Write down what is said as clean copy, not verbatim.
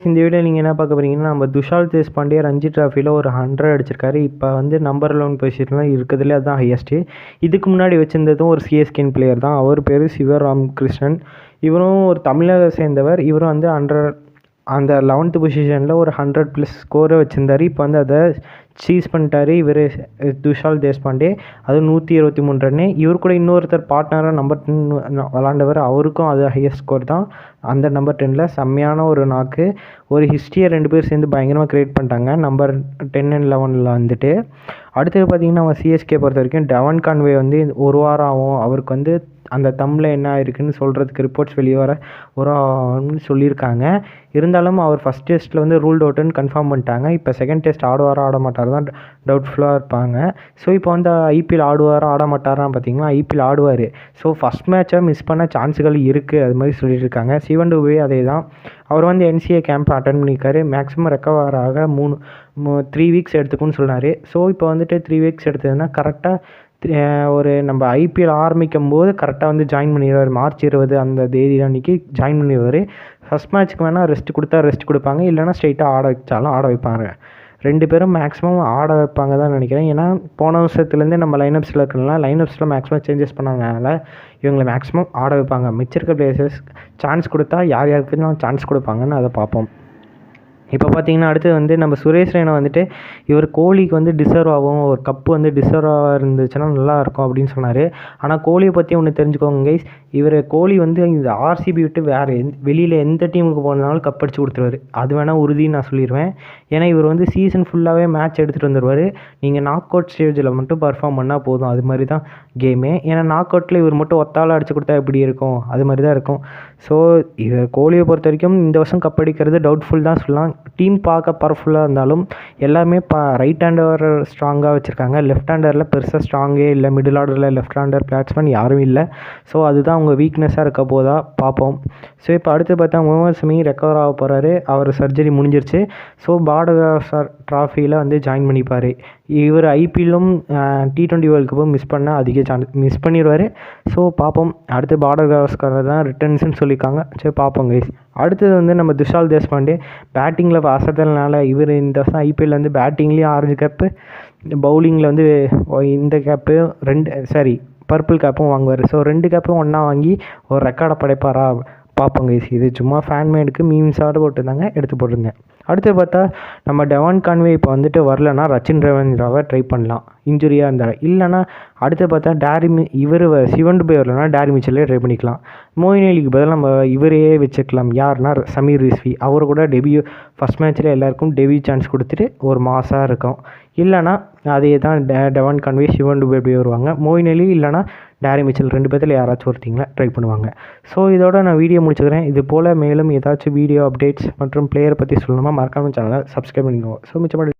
இந்த வீடியோ நீங்கள் என்ன பார்க்க போகிறீங்கன்னா, நம்ம துஷால் தேஷ்பாண்டே ரஞ்சி ட்ராஃபியில் ஒரு 100 அடிச்சிருக்காரு. இப்போ வந்து நம்பர் 11 பொசிஷனில் இருக்கிறதுலே அதுதான் ஹையஸ்ட்டு. இதுக்கு முன்னாடி வச்சிருந்ததும் ஒரு சிஎஸ்கேன் பிளேயர் தான். அவர் பேர் சிவராமகிருஷ்ணன். இவரும் ஒரு தமிழக சேர்ந்தவர். இவரும் வந்து அந்த 11th பொசிஷனில் ஒரு 100+ ஸ்கோரை வச்சுருந்தார். இப்போ வந்து அதை சீஸ் பண்ணிட்டார் இவர் துஷால் தேஷ்பாண்டே. அது 123 ரன்னு. இவர் கூட இன்னொருத்தர் பார்ட்னராக நம்பர் 10 விளாண்டவர். அவருக்கும் அது ஹையஸ்ட் ஸ்கோர் தான். அந்த நம்பர் 10ல் செம்மையான ஒரு நாக்கு. ஒரு ஹிஸ்ட்ரியை 2 பேர் சேர்ந்து பயங்கரமாக க்ரியேட் பண்ணிட்டாங்க நம்பர் 10 and 11ல் வந்துட்டு. அடுத்தது பார்த்திங்கன்னா, நம்ம சிஎஸ்கே பொறுத்த வரைக்கும் டெவான் கான்வே வந்து ஒரு வாரம் ஆகும். அவருக்கு வந்து அந்த தம்மில் என்ன இருக்குதுன்னு சொல்கிறதுக்கு ரிப்போர்ட்ஸ் வெளியே வர ஒரு சொல்லியிருக்காங்க. இருந்தாலும் அவர் ஃபஸ்ட் டெஸ்ட்டில் வந்து ரூல்ட் அவுட்டுன்னு கன்ஃபார்ம் பண்ணிட்டாங்க. இப்போ செகண்ட் டெஸ்ட் ஆடுவாரா ஆட மாட்டார் தான் டவுட்ஃபுல்லாக இருப்பாங்க. ஸோ இப்போ வந்து ஐபிஎல் ஆடுவாரா ஆட மாட்டாரான்னு பார்த்தீங்கன்னா, ஐபிஎல் ஆடுவார். ஸோ ஃபஸ்ட் மேட்சை மிஸ் பண்ண சான்ஸுகள் இருக்குது, அது மாதிரி சொல்லிட்டு இருக்காங்க. சிவன் டுபே அதே தான். அவர் வந்து என்சிஏ கேம்ப் அட்டன் பண்ணியிருக்காரு. மேக்ஸிமம் ரெக்கவர் ஆக 3 வீக்ஸ் எடுத்துக்குன்னு சொன்னார். ஸோ இப்போ வந்துட்டு 3 வீக்ஸ் எடுத்ததுன்னா கரெக்டாக ஒரு நம்ம ஐபிஎல் ஆரம்பிக்கும் போது கரெக்டாக வந்து ஜாயின் பண்ணிடுவார். மார்ச் 20 அந்த தேதி அன்றைக்கி ஜாயின் பண்ணிடுவார். ஃபஸ்ட் மேட்ச்சுக்கு வேணால் ரெஸ்ட் கொடுத்தா ரெஸ்ட் கொடுப்பாங்க, இல்லைனா ஸ்ட்ரைட்டாக ஆட வச்சாலும் ஆட வைப்பாங்க. 2 பேரும் மேக்ஸிமம் ஆட வைப்பாங்க தான் நினைக்கிறேன். ஏன்னா போன வருஷத்துலேருந்தே நம்ம லைனப்ஸில் இருக்கலாம், லைனப்ஸில் மேக்ஸிமம் சேஞ்சஸ் பண்ணாதனால இவங்களை மேக்ஸிமம் ஆட வைப்பாங்க. மிச்சிருக்க பிளேயர்ஸ் சான்ஸ் கொடுத்தா யார் யாருக்குன்னு சான்ஸ் கொடுப்பாங்கன்னு அதை பார்ப்போம். இப்போ பார்த்தீங்கன்னா, அடுத்து வந்து நம்ம சுரேஷ் ரெய்னா வந்துட்டு இவர் கோலிக்கு வந்து டிசர்வ் ஆகும், ஒரு கப்பு வந்து டிசர்வாக இருந்துச்சுன்னா நல்லாயிருக்கும் அப்படின்னு சொன்னார். ஆனால் கோலியை பற்றி ஒன்று தெரிஞ்சுக்கோங்க கைஸ். கோலி வந்து இந்த ஆர்சிபி விட்டு வேறு வெளியில் எந்த டீமுக்கு போனாலும் கப் அடிச்சு கொடுத்துருவார். அது வேணால் உறுதின்னு நான் சொல்லிடுவேன். ஏன்னா இவர் வந்து சீசன் ஃபுல்லாகவே மேட்ச் எடுத்துகிட்டு வந்துடுவார். நீங்கள் நாக் அவுட் ஸ்டேஜில் மட்டும் பர்ஃபார்ம் பண்ணால் போதும். அது மாதிரி தான் கேமே. ஏன்னா நாக் அவுட்டில் இவர் மட்டும் ஒத்தால் அடிச்சு கொடுத்தா எப்படி இருக்கும், அது மாதிரி தான் இருக்கும். ஸோ இவர் கோலியை பொறுத்த வரைக்கும் இந்த வருஷம் கப் அடிக்கிறது டவுட்ஃபுல் தான் சொல்லலாம். டீம் பார்க்க பவர்ஃபுல்லாக இருந்தாலும் எல்லாமே ரைட் ஹேண்டர் ஸ்ட்ராங்காக வச்சுருக்காங்க. லெஃப்ட் ஹேண்டரில் பெருசாக ஸ்ட்ராங்கே இல்லை. மிடில் ஆர்டரில் லெஃப்ட் ஹேண்டர் பேட்ஸ்மேன் யாரும் இல்லை. ஸோ அதுதான் அவங்க வீக்னஸாக இருக்க போதா பார்ப்போம். ஸோ இப்போ அடுத்து பார்த்தா முகமது ஷமி ரெக்கவர் ஆக போகிறாரு. அவர் சர்ஜரி முடிஞ்சிருச்சு. ஸோ பார்டர் ட்ராஃபியில் வந்து ஜாயின் பண்ணிப்பார். இவர் ஐபிஎல்லும் T20 வேர்ல்டு கப்பும் மிஸ் பண்ணிடுவார். ஸோ பார்ப்போம். அடுத்து பார்டர் கவாஸ்கர் தான் ரிட்டர்ன்ஸ்னு சொல்லியிருக்காங்க. சரி பார்ப்போம் கைஸ். அடுத்தது வந்து நம்ம துஷால் தேஷ்பாண்டே பேட்டிங்கில் அசத்தல்னால இவர் இந்த வருஷம் ஐபிஎல் வந்து பேட்டிங்லேயும் ஆரஞ்சு கேப்பு, பவுலிங்கில் வந்து இந்த கேப்பு பர்பிள் கேப்பும் வாங்குவார். ஸோ 2 கேப்பும் ஒன்றா வாங்கி ஒரு ரெக்கார்டை படைப்பாரா பார்ப்போங்க. இது சும்மா ஃபேன்மேடுக்கு மீம்ஸாக போட்டுருந்தாங்க, எடுத்து போட்டிருந்தேன். அடுத்து பார்த்தா நம்ம டெவான் கான்வே இப்போ வந்துட்டு வரலன்னா ரச்சின் ரவீந்திராவை ட்ரை பண்ணலாம், இன்ஜுரியாக இருந்தார். இல்லைனா அடுத்து பார்த்தா சிவன் டுபே வரலன்னா டேரி மிச்சலே ட்ரை பண்ணிக்கலாம். மோயின் அலிக்கு பதிலாக நம்ம இவரையே வச்சுக்கலாம். யாருன்னா சமீர் ரிஸ்வி. அவர் கூட ஃபஸ்ட் மேட்ச்சில் எல்லாருக்கும் டெபியூ சான்ஸ் கொடுத்துட்டு ஒரு மாசாக இருக்கும். இல்லைனா அதே தான் டெவான் கான்வே சிவன் டுபே வருவாங்க. மோயின் அலி இல்லைனா டேரி மிச்சல் 2 பேர்த்தில் யாராச்சும் ஒருத்திங்களா ட்ரை பண்ணுவாங்க. ஸோ இதோட நான் வீடியோ முடிச்சுக்கிறேன். இது போல் மேலும் ஏதாச்சும் வீடியோ அப்டேட்ஸ் மற்றும் பிளேயரை பற்றி சொல்லணுமா மறக்காமல் சேனலை சப்ஸ்கிரைப் பண்ணிக்கோங்க. ஸோ மிச்சப்படி